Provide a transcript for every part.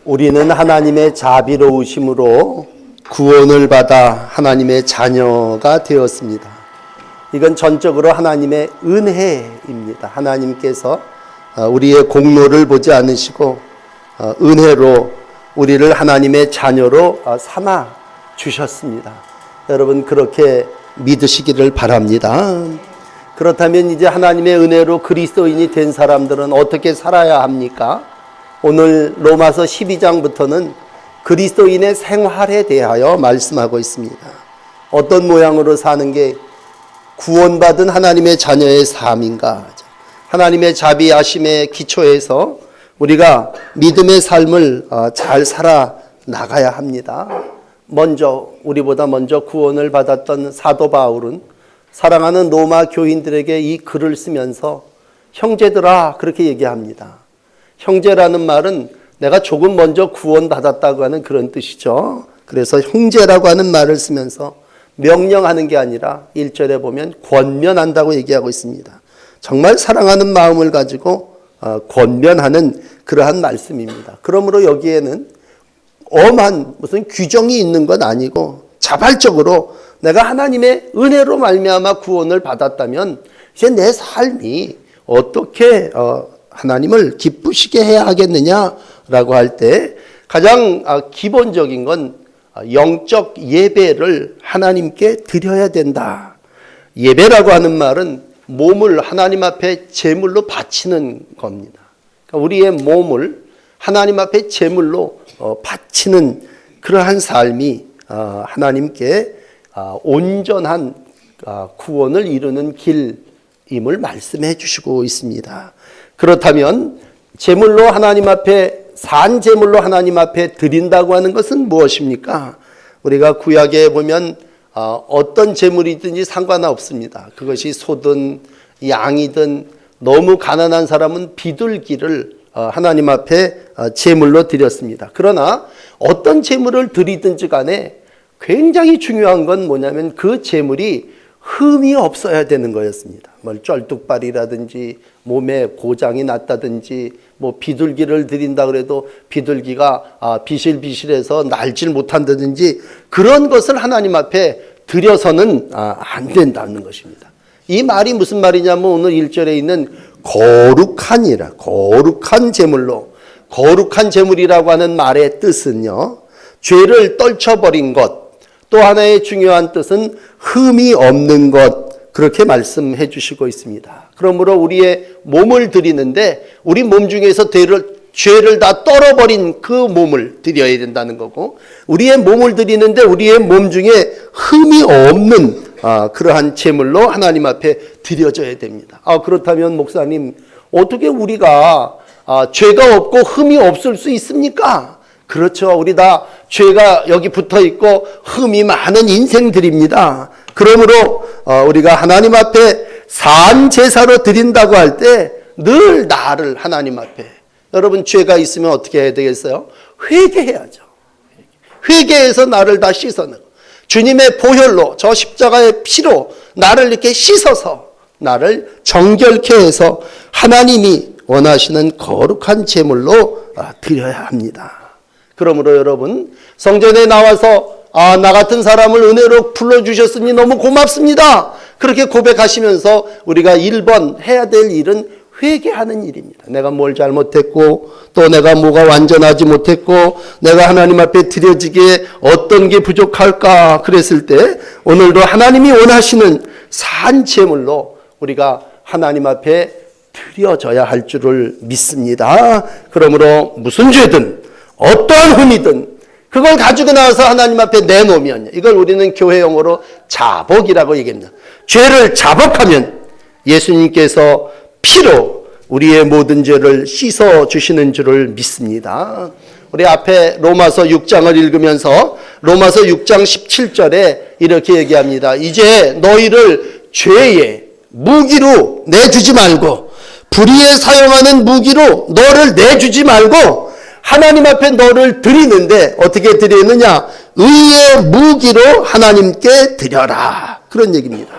우리는 하나님의 자비로우심으로 구원을 받아 하나님의 자녀가 되었습니다. 이건 전적으로 하나님의 은혜입니다. 하나님께서 우리의 공로를 보지 않으시고 은혜로 우리를 하나님의 자녀로 삼아 주셨습니다. 여러분 그렇게 믿으시기를 바랍니다. 그렇다면 이제 하나님의 은혜로 그리스도인이 된 사람들은 어떻게 살아야 합니까? 오늘 로마서 12장부터는 그리스도인의 생활에 대하여 말씀하고 있습니다. 어떤 모양으로 사는 게 구원받은 하나님의 자녀의 삶인가? 하나님의 자비하심의 기초에서 우리가 믿음의 삶을 잘 살아 나가야 합니다. 우리보다 먼저 구원을 받았던 사도 바울은 사랑하는 로마 교인들에게 이 글을 쓰면서 형제들아 그렇게 얘기합니다. 형제라는 말은 내가 조금 먼저 구원받았다고 하는 그런 뜻이죠. 그래서 형제라고 하는 말을 쓰면서 명령하는 게 아니라 1절에 보면 권면한다고 얘기하고 있습니다. 정말 사랑하는 마음을 가지고 권면하는 그러한 말씀입니다. 그러므로 여기에는 엄한 무슨 규정이 있는 건 아니고 자발적으로 내가 하나님의 은혜로 말미암아 구원을 받았다면 이제 내 삶이 어떻게 하나님을 기쁘시게 해야 하겠느냐라고 할 때 가장 기본적인 건 영적 예배를 하나님께 드려야 된다. 예배라고 하는 말은 몸을 하나님 앞에 제물로 바치는 겁니다. 그러니까 우리의 몸을 하나님 앞에 제물로 바치는 그러한 삶이 하나님께 온전한 구원을 이루는 길임을 말씀해 주시고 있습니다. 그렇다면 제물로 하나님 앞에 산 제물로 하나님 앞에 드린다고 하는 것은 무엇입니까? 우리가 구약에 보면 어떤 제물이든지 상관없습니다. 그것이 소든 양이든 너무 가난한 사람은 비둘기를 하나님 앞에 제물로 드렸습니다. 그러나 어떤 제물을 드리든지 간에 굉장히 중요한 건 뭐냐면 그 제물이 흠이 없어야 되는 거였습니다. 쩔뚝발이라든지 몸에 고장이 났다든지 비둘기를 드린다 그래도 비둘기가 비실비실해서 날질 못한다든지 그런 것을 하나님 앞에 드려서는 안 된다는 것입니다. 이 말이 무슨 말이냐면 오늘 1절에 있는 거룩한 제물로, 거룩한 제물이라고 하는 말의 뜻은요, 죄를 떨쳐버린 것, 또 하나의 중요한 뜻은 흠이 없는 것, 그렇게 말씀해 주시고 있습니다. 그러므로 우리의 몸을 드리는데 우리 몸 중에서 죄를 다 떨어버린 그 몸을 드려야 된다는 거고, 우리의 몸을 드리는데 우리의 몸 중에 흠이 없는 그러한 제물로 하나님 앞에 드려져야 됩니다. 그렇다면 목사님 어떻게 우리가 죄가 없고 흠이 없을 수 있습니까? 그렇죠. 우리 다 죄가 여기 붙어 있고 흠이 많은 인생들입니다. 그러므로 우리가 하나님 앞에 산 제사로 드린다고 할 때 늘 나를 하나님 앞에, 여러분 죄가 있으면 어떻게 해야 되겠어요? 회개해야죠. 회개해서 나를 다 씻어내고 주님의 보혈로, 저 십자가의 피로 나를 이렇게 씻어서 나를 정결케 해서 하나님이 원하시는 거룩한 제물로 드려야 합니다. 그러므로 여러분 성전에 나와서 나 같은 사람을 은혜로 불러주셨으니 너무 고맙습니다. 그렇게 고백하시면서 우리가 1번 해야 될 일은 회개하는 일입니다. 내가 뭘 잘못했고 또 내가 뭐가 완전하지 못했고 내가 하나님 앞에 드려지기에 어떤 게 부족할까 그랬을 때 오늘도 하나님이 원하시는 산 제물로 우리가 하나님 앞에 드려져야 할 줄을 믿습니다. 그러므로 무슨 죄든 어떠한 흠이든 그걸 가지고 나와서 하나님 앞에 내놓으면, 이걸 우리는 교회 용어로 자복이라고 얘기합니다. 죄를 자복하면 예수님께서 피로 우리의 모든 죄를 씻어주시는 줄을 믿습니다. 우리 앞에 로마서 6장을 읽으면서 로마서 6장 17절에 이렇게 얘기합니다. 이제 너희를 죄의 무기로 내주지 말고 불의에 사용하는 무기로 너를 내주지 말고 하나님 앞에 너를 드리는데 어떻게 드리느냐? 의의 무기로 하나님께 드려라. 그런 얘기입니다.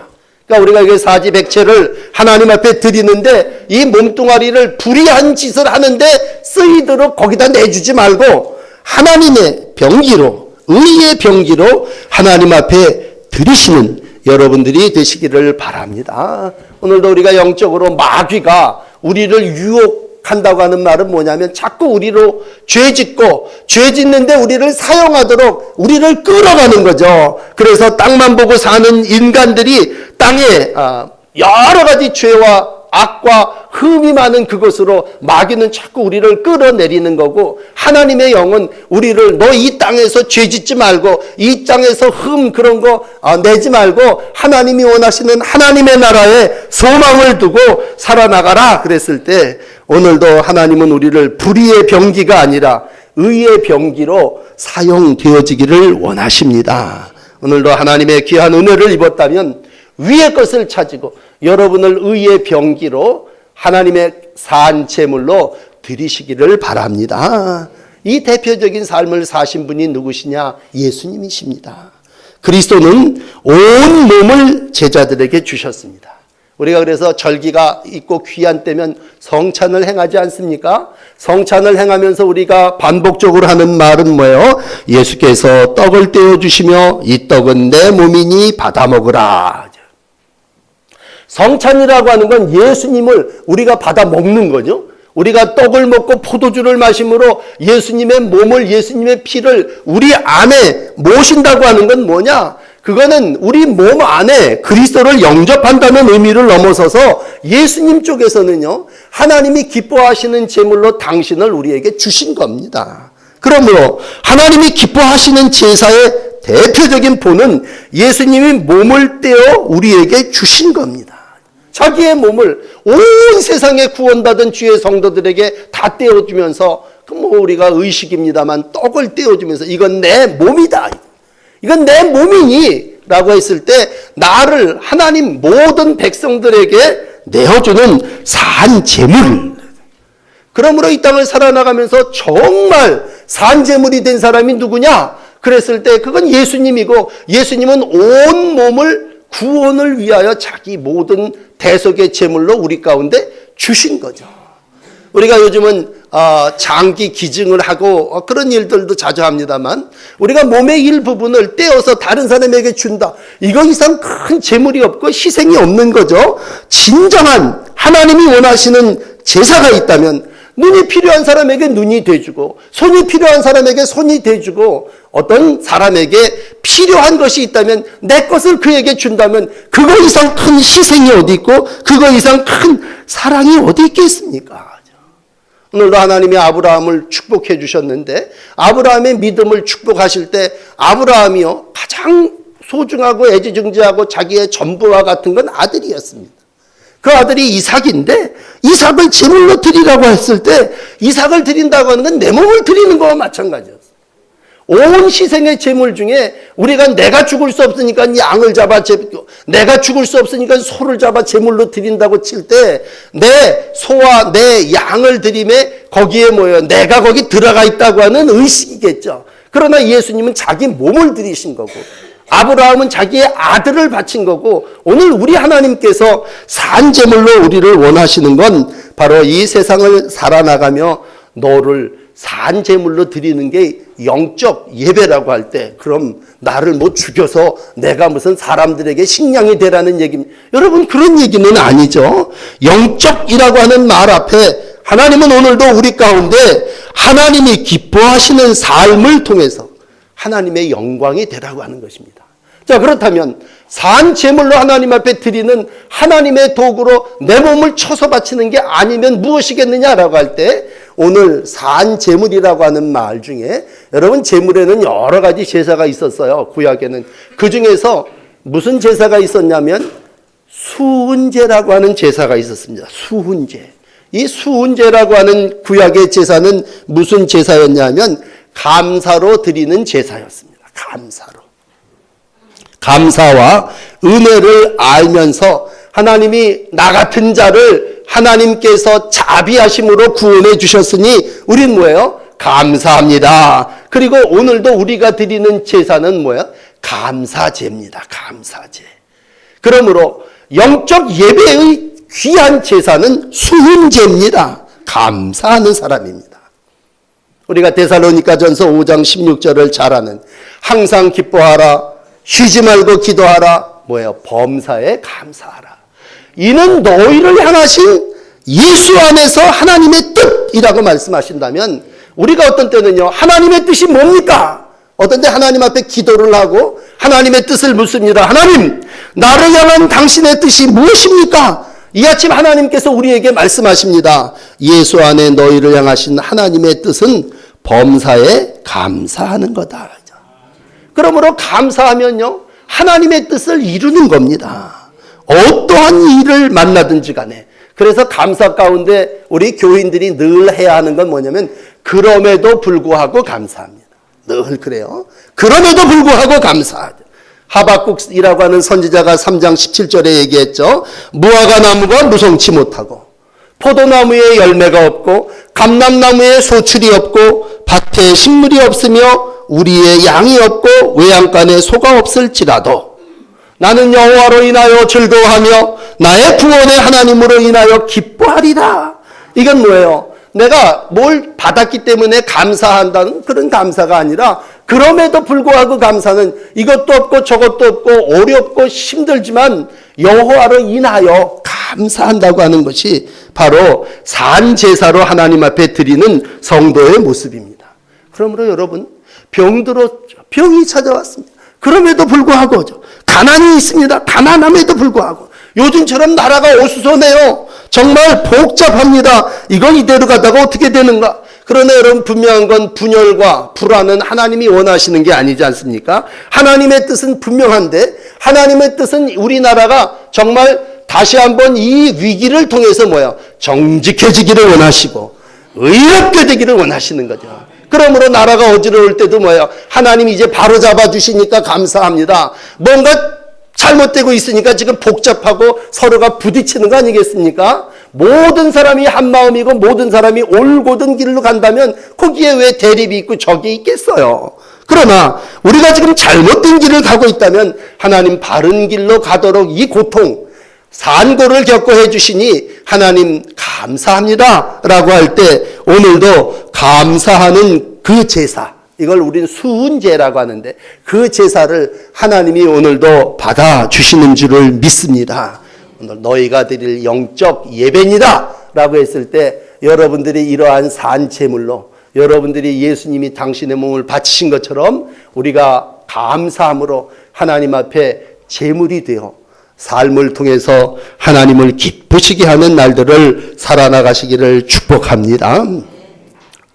그러니까 우리가 이게 사지백체를 하나님 앞에 드리는데 이 몸뚱아리를 불의한 짓을 하는데 쓰이도록 거기다 내주지 말고 하나님의 병기로, 의의 병기로 하나님 앞에 드리시는 여러분들이 되시기를 바랍니다. 오늘도 우리가 영적으로 마귀가 우리를 유혹한다고 하는 말은 뭐냐면 자꾸 우리로 죄 짓고 죄 짓는데 우리를 사용하도록 우리를 끌어가는 거죠. 그래서 땅만 보고 사는 인간들이 땅에 여러 가지 죄와 악과 흠이 많은 그것으로 마귀는 자꾸 우리를 끌어내리는 거고, 하나님의 영은 우리를 너 이 땅에서 죄 짓지 말고 이 땅에서 흠 그런 거 내지 말고 하나님이 원하시는 하나님의 나라에 소망을 두고 살아나가라 그랬을 때, 오늘도 하나님은 우리를 불의의 병기가 아니라 의의 병기로 사용되어지기를 원하십니다. 오늘도 하나님의 귀한 은혜를 입었다면 위의 것을 찾고 여러분을 의의 병기로 하나님의 산 제물로 드리시기를 바랍니다. 이 대표적인 삶을 사신 분이 누구시냐? 예수님이십니다. 그리스도는 온 몸을 제자들에게 주셨습니다. 우리가 그래서 절기가 있고 귀한 때면 성찬을 행하지 않습니까? 성찬을 행하면서 우리가 반복적으로 하는 말은 뭐예요? 예수께서 떡을 떼어주시며 이 떡은 내 몸이니 받아 먹으라. 성찬이라고 하는 건 예수님을 우리가 받아 먹는 거죠. 우리가 떡을 먹고 포도주를 마심으로 예수님의 몸을, 예수님의 피를 우리 안에 모신다고 하는 건 뭐냐? 그거는 우리 몸 안에 그리스도를 영접한다는 의미를 넘어서서 예수님 쪽에서는요, 하나님이 기뻐하시는 제물로 당신을 우리에게 주신 겁니다. 그러므로 하나님이 기뻐하시는 제사의 대표적인 본은 예수님이 몸을 떼어 우리에게 주신 겁니다. 자기의 몸을 온 세상에 구원받은 주의 성도들에게 다 떼어주면서, 우리가 의식입니다만 떡을 떼어주면서 이건 내 몸이다, 이건 내 몸이니 라고 했을 때 나를 하나님 모든 백성들에게 내어주는 산 제물. 그러므로 이 땅을 살아나가면서 정말 산 제물이 된 사람이 누구냐? 그랬을 때 그건 예수님이고, 예수님은 온 몸을 구원을 위하여 자기 모든 대속의 제물로 우리 가운데 주신 거죠. 우리가 요즘은 장기 기증을 하고 그런 일들도 자주 합니다만, 우리가 몸의 일부분을 떼어서 다른 사람에게 준다, 이거 이상 큰 제물이 없고 희생이 없는 거죠. 진정한 하나님이 원하시는 제사가 있다면 눈이 필요한 사람에게 눈이 돼주고, 손이 필요한 사람에게 손이 돼주고, 어떤 사람에게 필요한 것이 있다면 내 것을 그에게 준다면 그거 이상 큰 희생이 어디 있고 그거 이상 큰 사랑이 어디 있겠습니까? 오늘도 하나님이 아브라함을 축복해 주셨는데, 아브라함의 믿음을 축복하실 때 아브라함이요, 가장 소중하고 애지중지하고 자기의 전부와 같은 건 아들이었습니다. 그 아들이 이삭인데 이삭을 제물로 드리라고 했을 때 이삭을 드린다고 하는 건 내 몸을 드리는 거와 마찬가지였어요. 온 희생의 제물 중에 우리가 내가 죽을 수 없으니까 양을 잡아, 내가 죽을 수 없으니까 소를 잡아 제물로 드린다고 칠 때 내 소와 내 양을 드림에 거기에 뭐예요? 내가 거기 들어가 있다고 하는 의식이겠죠. 그러나 예수님은 자기 몸을 드리신 거고, 아브라함은 자기의 아들을 바친 거고, 오늘 우리 하나님께서 산제물로 우리를 원하시는 건 바로 이 세상을 살아나가며 너를 산제물로 드리는 게 영적 예배라고 할 때, 그럼 나를 뭐 죽여서 내가 무슨 사람들에게 식량이 되라는 얘기입니다. 여러분, 그런 얘기는 아니죠. 영적이라고 하는 말 앞에 하나님은 오늘도 우리 가운데 하나님이 기뻐하시는 삶을 통해서 하나님의 영광이 되라고 하는 것입니다. 자, 그렇다면 산 제물로 하나님 앞에 드리는 하나님의 도구로 내 몸을 쳐서 바치는 게 아니면 무엇이겠느냐라고 할 때, 오늘 산 제물이라고 하는 말 중에, 여러분, 제물에는 여러 가지 제사가 있었어요. 구약에는. 그 중에서 무슨 제사가 있었냐면 수훈제라고 하는 제사가 있었습니다. 수훈제. 이 수훈제라고 하는 구약의 제사는 무슨 제사였냐면 감사로 드리는 제사였습니다. 감사와 은혜를 알면서 하나님이 나 같은 자를 하나님께서 자비하심으로 구원해 주셨으니 우린 뭐예요? 감사합니다. 그리고 오늘도 우리가 드리는 제사는 뭐예요? 감사제입니다. 감사제. 그러므로 영적 예배의 귀한 제사는 수훈제입니다. 감사하는 사람입니다. 우리가 데살로니가전서 5장 16절을 잘 아는 항상 기뻐하라 쉬지 말고 기도하라 뭐예요? 범사에 감사하라. 이는 너희를 향하신 예수 안에서 하나님의 뜻이라고 말씀하신다면 우리가 어떤 때는요 하나님의 뜻이 뭡니까? 어떤 때 하나님 앞에 기도를 하고 하나님의 뜻을 묻습니다. 하나님 나를 향한 당신의 뜻이 무엇입니까? 이 아침 하나님께서 우리에게 말씀하십니다. 예수 안에 너희를 향하신 하나님의 뜻은 범사에 감사하는 거다. 그러므로 감사하면요 하나님의 뜻을 이루는 겁니다. 어떠한 일을 만나든지 간에. 그래서 감사 가운데 우리 교인들이 늘 해야 하는 건 뭐냐면 그럼에도 불구하고 감사합니다. 늘 그래요. 그럼에도 불구하고 감사하죠. 하박국이라고 하는 선지자가 3장 17절에 얘기했죠. 무화과 나무가 무성치 못하고 포도나무에 열매가 없고 감람나무에 소출이 없고 밭에 식물이 없으며 우리의 양이 없고 외양간에 소가 없을지라도 나는 여호와로 인하여 즐거워하며 나의 구원의 하나님으로 인하여 기뻐하리라. 이건 뭐예요? 내가 뭘 받았기 때문에 감사한다는 그런 감사가 아니라 그럼에도 불구하고 감사는 이것도 없고 저것도 없고 어렵고 힘들지만 여호와로 인하여 감사한다고 하는 것이 바로 산제사로 하나님 앞에 드리는 성도의 모습입니다. 그러므로 여러분 병이 찾아왔습니다. 그럼에도 불구하고 가난이 있습니다. 가난함에도 불구하고 요즘처럼 나라가 어수선해요. 정말 복잡합니다. 이건 이대로 가다가 어떻게 되는가? 그러나 여러분 분명한 건 분열과 불안은 하나님이 원하시는 게 아니지 않습니까? 하나님의 뜻은 분명한데 하나님의 뜻은 우리나라가 정말 다시 한번 이 위기를 통해서 정직해지기를 원하시고 의롭게 되기를 원하시는 거죠. 그러므로 나라가 어지러울 때도 하나님이 이제 바로 잡아주시니까 감사합니다. 뭔가 잘못되고 있으니까 지금 복잡하고 서로가 부딪히는 거 아니겠습니까? 모든 사람이 한 마음이고 모든 사람이 올곧은 길로 간다면 거기에 왜 대립이 있고 적이 있겠어요? 그러나 우리가 지금 잘못된 길을 가고 있다면 하나님 바른 길로 가도록 이 고통, 산고를 겪고 해주시니 하나님 감사합니다 라고 할 때 오늘도 감사하는 그 제사, 이걸 우리는 수은제라고 하는데 그 제사를 하나님이 오늘도 받아주시는 줄을 믿습니다. 오늘 너희가 드릴 영적 예배니다 라고 했을 때 여러분들이 이러한 산제물로 여러분들이 예수님이 당신의 몸을 바치신 것처럼 우리가 감사함으로 하나님 앞에 제물이 되어 삶을 통해서 하나님을 기쁘시게 하는 날들을 살아나가시기를 축복합니다.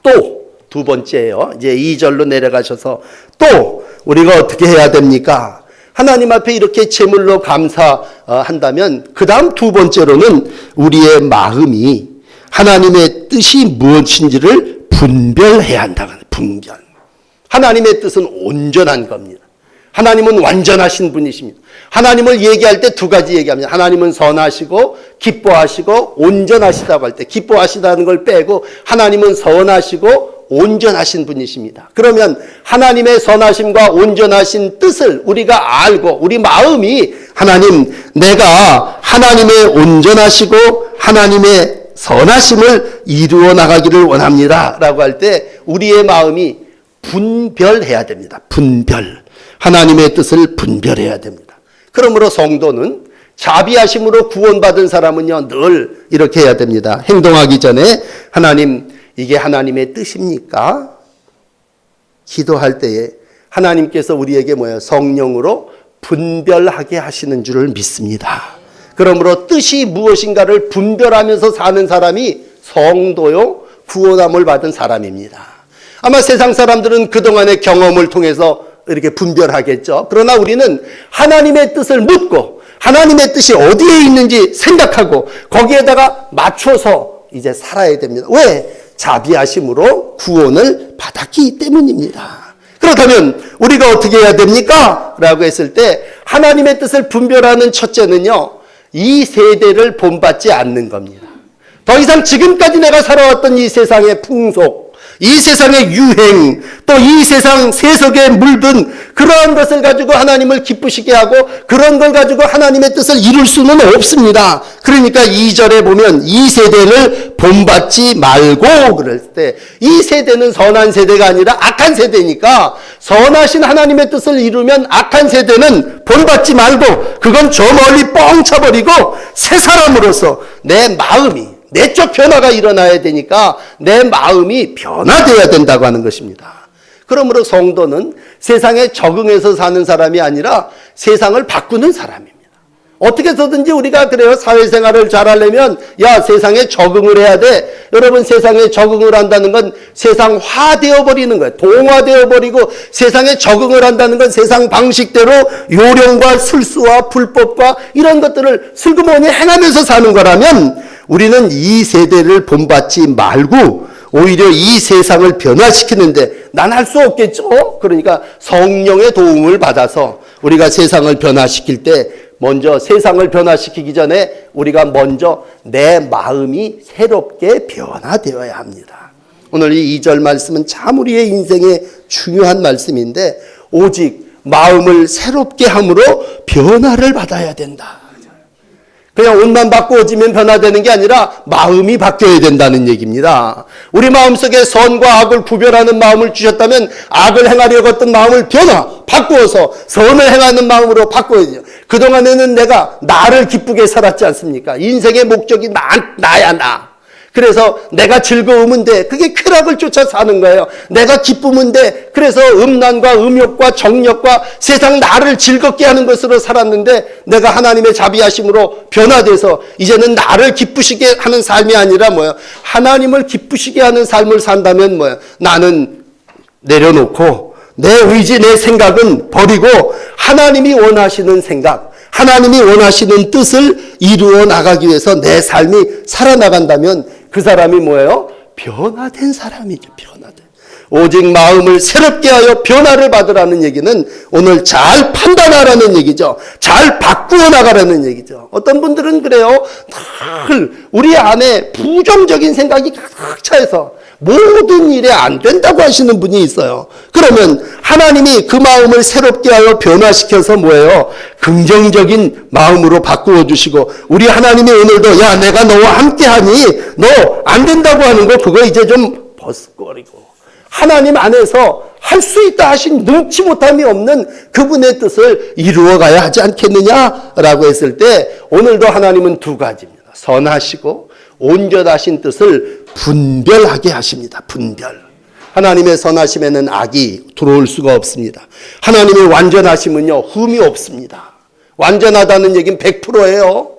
또 두 번째예요. 이제 2절로 내려가셔서 또 우리가 어떻게 해야 됩니까? 하나님 앞에 이렇게 제물로 감사한다면 그 다음 두 번째로는 우리의 마음이 하나님의 뜻이 무엇인지를 분별해야 한다는 분별. 하나님의 뜻은 온전한 겁니다. 하나님은 완전하신 분이십니다. 하나님을 얘기할 때 두 가지 얘기합니다. 하나님은 선하시고 기뻐하시고 온전하시다고 할 때 기뻐하시다는 걸 빼고 하나님은 선하시고 온전하신 분이십니다. 그러면 하나님의 선하심과 온전하신 뜻을 우리가 알고 우리 마음이 하나님 내가 하나님의 온전하시고 하나님의 선하심을 이루어 나가기를 원합니다 라고 할 때 우리의 마음이 분별해야 됩니다. 분별. 하나님의 뜻을 분별해야 됩니다. 그러므로 성도는 자비하심으로 구원받은 사람은요 늘 이렇게 해야 됩니다. 행동하기 전에 하나님 이게 하나님의 뜻입니까? 기도할 때에 하나님께서 우리에게 성령으로 분별하게 하시는 줄을 믿습니다. 그러므로 뜻이 무엇인가를 분별하면서 사는 사람이 성도요 구원함을 받은 사람입니다. 아마 세상 사람들은 그동안의 경험을 통해서 이렇게 분별하겠죠. 그러나 우리는 하나님의 뜻을 묻고 하나님의 뜻이 어디에 있는지 생각하고 거기에다가 맞춰서 이제 살아야 됩니다. 왜? 자비하심으로 구원을 받았기 때문입니다. 그렇다면 우리가 어떻게 해야 됩니까? 라고 했을 때 하나님의 뜻을 분별하는 첫째는요. 이 세대를 본받지 않는 겁니다. 더 이상 지금까지 내가 살아왔던 이 세상의 풍속, 이 세상의 유행, 또 이 세상 세속에 물든 그러한 것을 가지고 하나님을 기쁘시게 하고 그런 걸 가지고 하나님의 뜻을 이룰 수는 없습니다. 그러니까 2절에 보면 이 세대를 본받지 말고 그럴 때 이 세대는 선한 세대가 아니라 악한 세대니까 선하신 하나님의 뜻을 이루면 악한 세대는 본받지 말고 그건 저 멀리 뻥 차버리고 새 사람으로서 내 마음이 내적 변화가 일어나야 되니까 내 마음이 변화되어야 된다고 하는 것입니다. 그러므로 성도는 세상에 적응해서 사는 사람이 아니라 세상을 바꾸는 사람입니다. 어떻게 해서든지 우리가 그래요. 사회생활을 잘하려면 야 세상에 적응을 해야 돼. 여러분 세상에 적응을 한다는 건 세상화되어 버리는 거예요. 동화되어 버리고 세상에 적응을 한다는 건 세상 방식대로 요령과 술수와 불법과 이런 것들을 슬그머니 행하면서 사는 거라면 우리는 이 세대를 본받지 말고 오히려 이 세상을 변화시키는데 난 할 수 없겠죠. 그러니까 성령의 도움을 받아서 우리가 세상을 변화시킬 때 먼저 세상을 변화시키기 전에 우리가 먼저 내 마음이 새롭게 변화되어야 합니다. 오늘 이 2절 말씀은 참 우리의 인생에 중요한 말씀인데 오직 마음을 새롭게 함으로 변화를 받아야 된다. 그냥 옷만 바꾸어지면 변화되는 게 아니라 마음이 바뀌어야 된다는 얘기입니다. 우리 마음속에 선과 악을 구별하는 마음을 주셨다면 악을 행하려고 했던 마음을 바꾸어서 선을 행하는 마음으로 바꿔야죠. 그동안에는 내가 나를 기쁘게 살았지 않습니까? 인생의 목적이 나야 나. 그래서 내가 즐거우면 돼. 그게 쾌락을 쫓아 사는 거예요. 내가 기쁘면 돼. 그래서 음란과 음욕과 정욕과 세상 나를 즐겁게 하는 것으로 살았는데 내가 하나님의 자비하심으로 변화돼서 이제는 나를 기쁘시게 하는 삶이 아니라 뭐예요? 하나님을 기쁘시게 하는 삶을 산다면 뭐예요? 나는 내려놓고 내 의지, 내 생각은 버리고 하나님이 원하시는 생각, 하나님이 원하시는 뜻을 이루어 나가기 위해서 내 삶이 살아나간다면 그 사람이 뭐예요? 변화된 사람이죠. 변화된. 오직 마음을 새롭게 하여 변화를 받으라는 얘기는 오늘 잘 판단하라는 얘기죠. 잘 바꾸어 나가라는 얘기죠. 어떤 분들은 그래요. 늘 우리 안에 부정적인 생각이 가득 차서 모든 일에 안 된다고 하시는 분이 있어요. 그러면 하나님이 그 마음을 새롭게 하여 변화시켜서 뭐예요? 긍정적인 마음으로 바꾸어 주시고 우리 하나님이 오늘도 야 내가 너와 함께하니 너 안 된다고 하는 거 그거 이제 좀 벗어버리고 하나님 안에서 할 수 있다 하신 능치 못함이 없는 그분의 뜻을 이루어 가야 하지 않겠느냐라고 했을 때 오늘도 하나님은 두 가지입니다. 선하시고 온전하신 뜻을 분별하게 하십니다. 분별. 하나님의 선하심에는 악이 들어올 수가 없습니다. 하나님의 완전하심은요 흠이 없습니다. 완전하다는 얘기는 100%예요.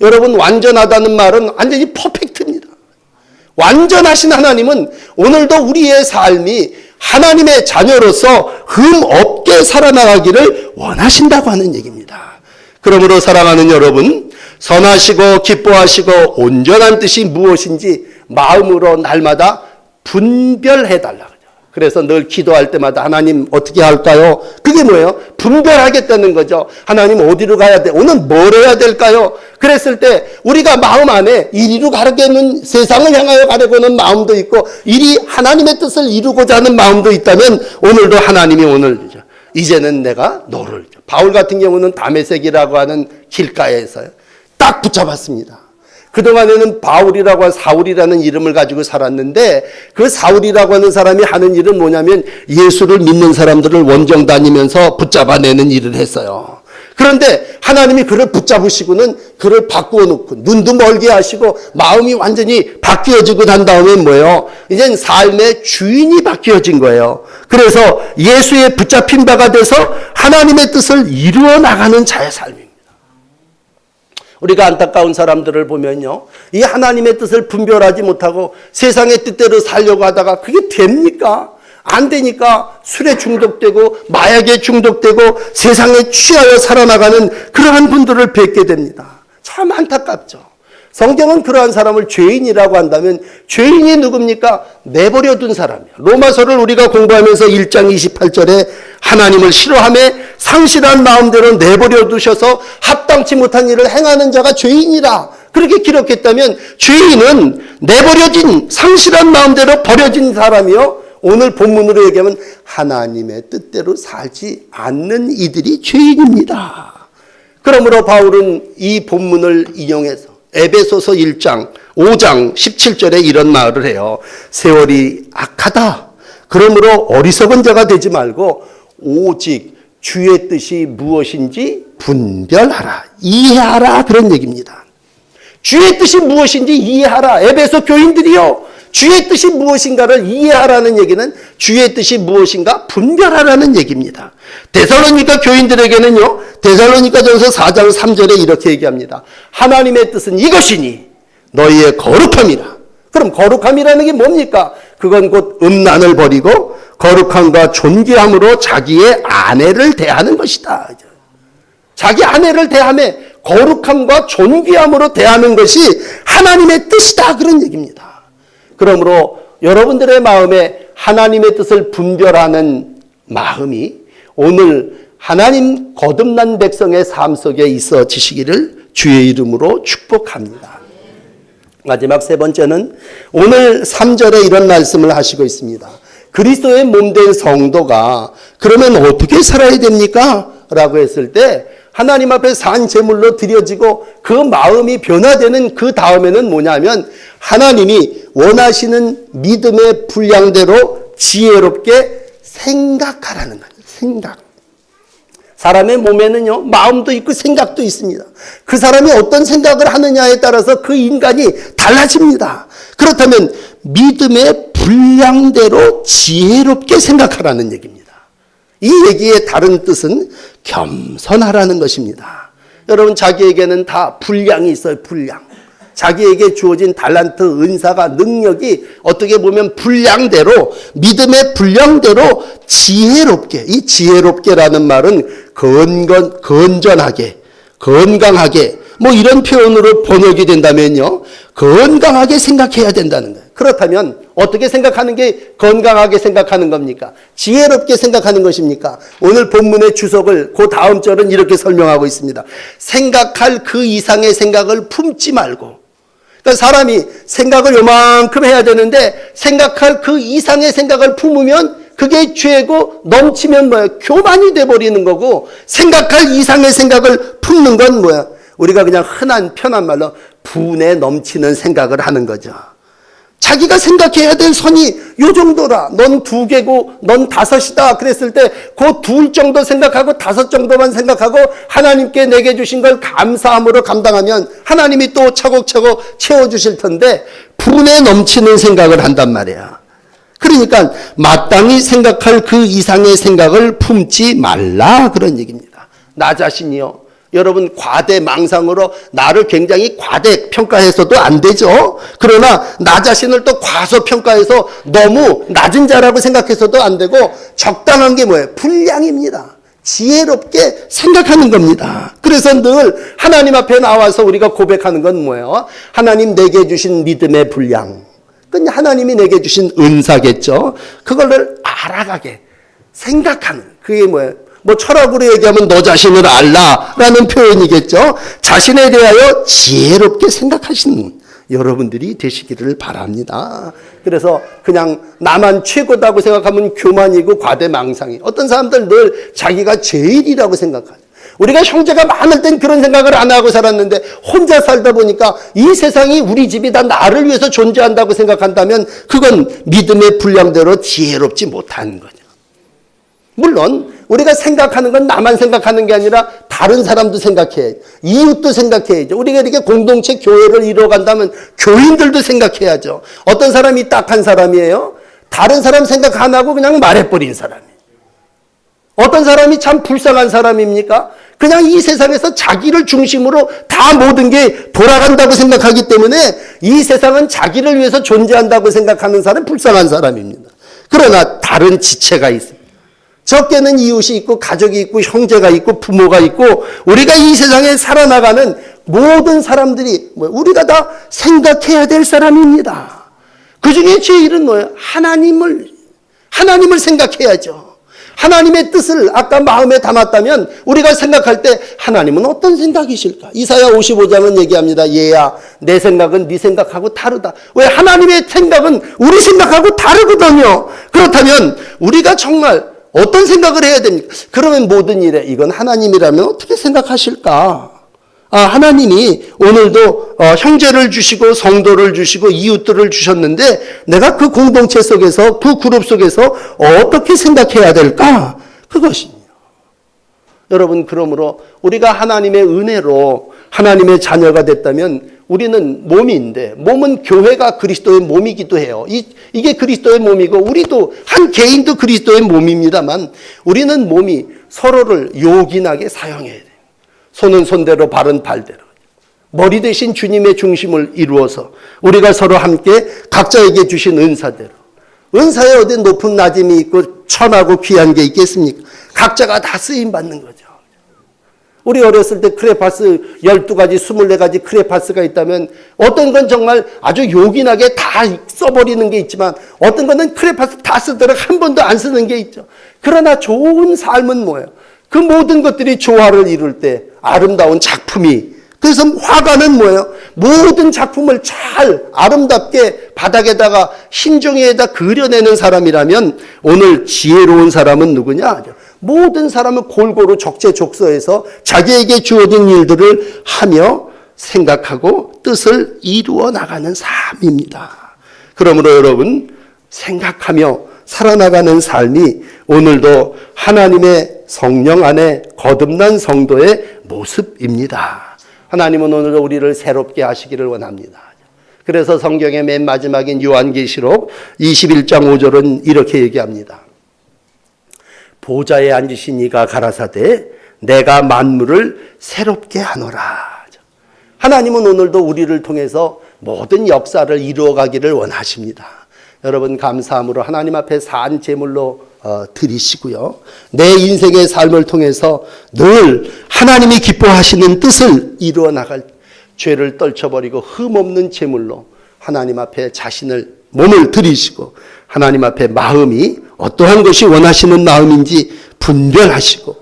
여러분 완전하다는 말은 완전히 퍼펙트입니다. 완전하신 하나님은 오늘도 우리의 삶이 하나님의 자녀로서 흠 없게 살아나가기를 원하신다고 하는 얘기입니다. 그러므로 사랑하는 여러분, 선하시고 기뻐하시고 온전한 뜻이 무엇인지 마음으로 날마다 분별해달라고. 그래서 늘 기도할 때마다 하나님 어떻게 할까요? 그게 뭐예요? 분별하겠다는 거죠. 하나님 어디로 가야 돼? 오늘 뭘 해야 될까요? 그랬을 때 우리가 마음 안에 이리로 가려는 세상을 향하여 가려고는 마음도 있고 이리 하나님의 뜻을 이루고자 하는 마음도 있다면 오늘도 하나님이 오늘 이제는 내가 너를 바울 같은 경우는 다메섹이라고 하는 길가에서 딱 붙잡았습니다. 그동안에는 바울이라고 한 사울이라는 이름을 가지고 살았는데 그 사울이라고 하는 사람이 하는 일은 뭐냐면 예수를 믿는 사람들을 원정 다니면서 붙잡아내는 일을 했어요. 그런데 하나님이 그를 붙잡으시고는 그를 바꾸어 놓고 눈도 멀게 하시고 마음이 완전히 바뀌어지고 난 다음에 뭐예요? 이젠 삶의 주인이 바뀌어진 거예요. 그래서 예수의 붙잡힌 바가 돼서 하나님의 뜻을 이루어 나가는 자의 삶입니다. 우리가 안타까운 사람들을 보면요. 이 하나님의 뜻을 분별하지 못하고 세상의 뜻대로 살려고 하다가 그게 됩니까? 안 되니까 술에 중독되고 마약에 중독되고 세상에 취하여 살아나가는 그러한 분들을 뵙게 됩니다. 참 안타깝죠. 성경은 그러한 사람을 죄인이라고 한다면 죄인이 누굽니까? 내버려둔 사람이에요. 로마서를 우리가 공부하면서 1장 28절에 하나님을 싫어하며 상실한 마음대로 내버려 두셔서 합당치 못한 일을 행하는 자가 죄인이라 그렇게 기록했다면 죄인은 내버려진 상실한 마음대로 버려진 사람이요. 오늘 본문으로 얘기하면 하나님의 뜻대로 살지 않는 이들이 죄인입니다. 그러므로 바울은 이 본문을 인용해서 에베소서 1장 5장 17절에 이런 말을 해요. 세월이 악하다. 그러므로 어리석은 자가 되지 말고 오직 주의 뜻이 무엇인지 분별하라. 이해하라. 그런 얘기입니다. 주의 뜻이 무엇인지 이해하라. 에베소 교인들이요. 주의 뜻이 무엇인가를 이해하라는 얘기는 주의 뜻이 무엇인가 분별하라는 얘기입니다. 데살로니가 교인들에게는요. 데살로니가전서 4장 3절에 이렇게 얘기합니다. 하나님의 뜻은 이것이니 너희의 거룩함이라. 그럼 거룩함이라는 게 뭡니까? 그건 곧 음란을 버리고 거룩함과 존귀함으로 자기의 아내를 대하는 것이다. 자기 아내를 대하며 거룩함과 존귀함으로 대하는 것이 하나님의 뜻이다. 그런 얘기입니다. 그러므로 여러분들의 마음에 하나님의 뜻을 분별하는 마음이 오늘 하나님 거듭난 백성의 삶 속에 있어지시기를 주의 이름으로 축복합니다. 마지막 세 번째는 오늘 3절에 이런 말씀을 하시고 있습니다. 그리스도의 몸된 성도가 그러면 어떻게 살아야 됩니까? 라고 했을 때 하나님 앞에 산 제물로 드려지고 그 마음이 변화되는 그 다음에는 뭐냐면 하나님이 원하시는 믿음의 분량대로 지혜롭게 생각하라는 거예요. 생각. 사람의 몸에는요, 마음도 있고 생각도 있습니다. 그 사람이 어떤 생각을 하느냐에 따라서 그 인간이 달라집니다. 그렇다면 믿음의 분량대로 지혜롭게 생각하라는 얘기입니다. 이 얘기의 다른 뜻은 겸손하라는 것입니다. 여러분, 자기에게는 다 분량이 있어요. 분량. 자기에게 주어진 달란트, 은사가, 능력이 어떻게 보면 분량대로, 믿음의 분량대로 지혜롭게, 이 지혜롭게라는 말은 건전하게, 건강하게, 뭐 이런 표현으로 번역이 된다면요, 건강하게 생각해야 된다는 거예요. 그렇다면 어떻게 생각하는 게 건강하게 생각하는 겁니까? 지혜롭게 생각하는 것입니까? 오늘 본문의 주석을 그 다음 절은 이렇게 설명하고 있습니다. 생각할 그 이상의 생각을 품지 말고, 그러니까 사람이 생각을 요만큼 해야 되는데 생각할 그 이상의 생각을 품으면 그게 죄고 넘치면 뭐야? 교만이 돼버리는 거고, 생각할 이상의 생각을 품는 건 뭐야? 우리가 그냥 흔한 편한 말로 분에 넘치는 생각을 하는 거죠. 자기가 생각해야 될 선이 요 정도라. 넌 2개고 넌 5이다. 그랬을 때 그 2 정도 생각하고 5 정도만 생각하고 하나님께 내게 주신 걸 감사함으로 감당하면 하나님이 또 차곡차곡 채워주실 텐데 분에 넘치는 생각을 한단 말이야. 그러니까 마땅히 생각할 그 이상의 생각을 품지 말라. 그런 얘기입니다. 나 자신이요. 여러분, 과대망상으로 나를 굉장히 과대평가해서도 안 되죠. 그러나 나 자신을 또 과소평가해서 너무 낮은 자라고 생각해서도 안 되고 적당한 게 뭐예요? 분량입니다. 지혜롭게 생각하는 겁니다. 그래서 늘 하나님 앞에 나와서 우리가 고백하는 건 뭐예요? 하나님 내게 주신 믿음의 분량. 그건 하나님이 내게 주신 은사겠죠. 그걸 알아가게 생각하는, 그게 뭐예요? 뭐 철학으로 얘기하면 너 자신을 알라라는 표현이겠죠. 자신에 대하여 지혜롭게 생각하시는 여러분들이 되시기를 바랍니다. 그래서 그냥 나만 최고다고 생각하면 교만이고 과대망상이. 어떤 사람들 늘 자기가 제일이라고 생각하죠. 우리가 형제가 많을 땐 그런 생각을 안 하고 살았는데 혼자 살다 보니까 이 세상이 우리 집이 다 나를 위해서 존재한다고 생각한다면 그건 믿음의 분량대로 지혜롭지 못한 거죠. 물론 우리가 생각하는 건 나만 생각하는 게 아니라 다른 사람도 생각해야죠. 이웃도 생각해야죠. 우리가 이렇게 공동체 교회를 이루어간다면 교인들도 생각해야죠. 어떤 사람이 딱한 사람이에요? 다른 사람 생각 안 하고 그냥 말해버린 사람이에요. 어떤 사람이 참 불쌍한 사람입니까? 그냥 이 세상에서 자기를 중심으로 다 모든 게 돌아간다고 생각하기 때문에 이 세상은 자기를 위해서 존재한다고 생각하는 사람이 불쌍한 사람입니다. 그러나 다른 지체가 있습니다. 적게는 이웃이 있고 가족이 있고 형제가 있고 부모가 있고 우리가 이 세상에 살아나가는 모든 사람들이 우리가 다 생각해야 될 사람입니다. 그 중에 제일은 뭐예요? 하나님을 생각해야죠. 하나님의 뜻을 아까 마음에 담았다면 우리가 생각할 때 하나님은 어떤 생각이실까? 이사야 55장은 얘기합니다. 얘야, 내 생각은 네 생각하고 다르다. 왜? 하나님의 생각은 우리 생각하고 다르거든요. 그렇다면 우리가 정말 어떤 생각을 해야 됩니까? 그러면 모든 일에 이건 하나님이라면 어떻게 생각하실까? 하나님이 오늘도 형제를 주시고 성도를 주시고 이웃들을 주셨는데 내가 그 공동체 속에서 그 그룹 속에서 어떻게 생각해야 될까? 그것입니다. 여러분, 그러므로 우리가 하나님의 은혜로 하나님의 자녀가 됐다면 우리는 몸인데, 몸은 교회가 그리스도의 몸이기도 해요. 이게 그리스도의 몸이고 우리도 한 개인도 그리스도의 몸입니다만 우리는 몸이 서로를 요긴하게 사용해야 돼요. 손은 손대로 발은 발대로. 머리 대신 주님의 중심을 이루어서 우리가 서로 함께 각자에게 주신 은사대로. 은사에 어디 높은 낮음이 있고 천하고 귀한 게 있겠습니까? 각자가 다 쓰임받는 거죠. 우리 어렸을 때 크레파스 12가지, 24가지 크레파스가 있다면 어떤 건 정말 아주 요긴하게 다 써버리는 게 있지만 어떤 거는 크레파스 다 쓰도록 한 번도 안 쓰는 게 있죠. 그러나 좋은 삶은 뭐예요? 그 모든 것들이 조화를 이룰 때 아름다운 작품이, 그래서 화가는 뭐예요? 모든 작품을 잘 아름답게 바닥에다가 흰 종이에다 그려내는 사람이라면 오늘 지혜로운 사람은 누구냐? 모든 사람은 골고루 적재적소해서 자기에게 주어진 일들을 하며 생각하고 뜻을 이루어 나가는 삶입니다. 그러므로 여러분, 생각하며 살아나가는 삶이 오늘도 하나님의 성령 안에 거듭난 성도의 모습입니다. 하나님은 오늘도 우리를 새롭게 하시기를 원합니다. 그래서 성경의 맨 마지막인 요한계시록 21장 5절은 이렇게 얘기합니다. 보좌에 앉으신 이가 가라사대 내가 만물을 새롭게 하노라. 하나님은 오늘도 우리를 통해서 모든 역사를 이루어가기를 원하십니다. 여러분, 감사함으로 하나님 앞에 산 제물로 드리시고요. 내 인생의 삶을 통해서 늘 하나님이 기뻐하시는 뜻을 이루어 나갈, 죄를 떨쳐버리고 흠없는 제물로 하나님 앞에 자신을, 몸을 드리시고 하나님 앞에 마음이 어떠한 것이 원하시는 마음인지 분별하시고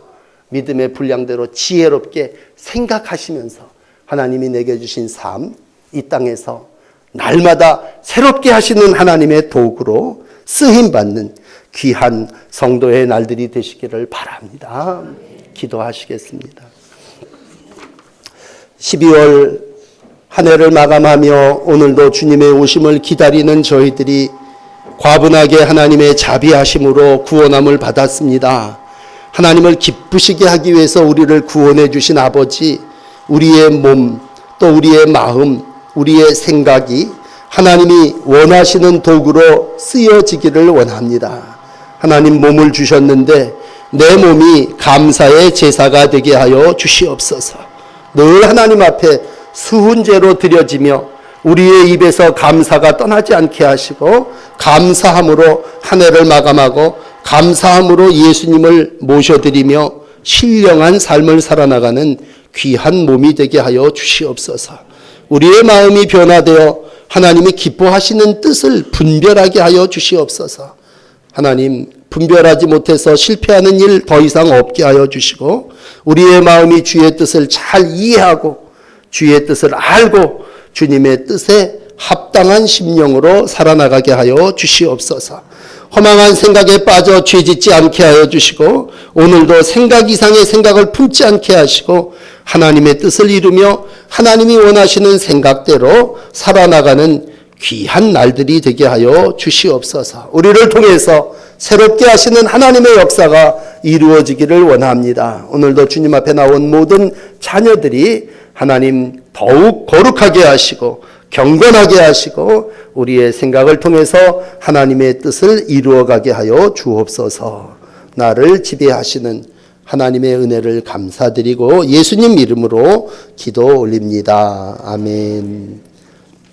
믿음의 분량대로 지혜롭게 생각하시면서 하나님이 내게 주신 삶, 이 땅에서 날마다 새롭게 하시는 하나님의 도구로 쓰임받는 귀한 성도의 날들이 되시기를 바랍니다. 기도하시겠습니다. 12월 한 해를 마감하며 오늘도 주님의 오심을 기다리는 저희들이 과분하게 하나님의 자비하심으로 구원함을 받았습니다. 하나님을 기쁘시게 하기 위해서 우리를 구원해 주신 아버지, 우리의 몸, 또 우리의 마음, 우리의 생각이 하나님이 원하시는 도구로 쓰여지기를 원합니다. 하나님 몸을 주셨는데 내 몸이 감사의 제사가 되게 하여 주시옵소서. 늘 하나님 앞에 수훈제로 드려지며 우리의 입에서 감사가 떠나지 않게 하시고 감사함으로 한 해를 마감하고 감사함으로 예수님을 모셔드리며 신령한 삶을 살아나가는 귀한 몸이 되게 하여 주시옵소서. 우리의 마음이 변화되어 하나님이 기뻐하시는 뜻을 분별하게 하여 주시옵소서. 하나님, 분별하지 못해서 실패하는 일 더 이상 없게 하여 주시고 우리의 마음이 주의 뜻을 잘 이해하고 주의 뜻을 알고 주님의 뜻에 합당한 심령으로 살아나가게 하여 주시옵소서. 허망한 생각에 빠져 죄짓지 않게 하여 주시고 오늘도 생각 이상의 생각을 품지 않게 하시고 하나님의 뜻을 이루며 하나님이 원하시는 생각대로 살아나가는 귀한 날들이 되게 하여 주시옵소서. 우리를 통해서 새롭게 하시는 하나님의 역사가 이루어지기를 원합니다. 오늘도 주님 앞에 나온 모든 자녀들이 하나님 더욱 거룩하게 하시고 경건하게 하시고 우리의 생각을 통해서 하나님의 뜻을 이루어가게 하여 주옵소서. 나를 지배하시는 하나님의 은혜를 감사드리고 예수님 이름으로 기도 올립니다. 아멘.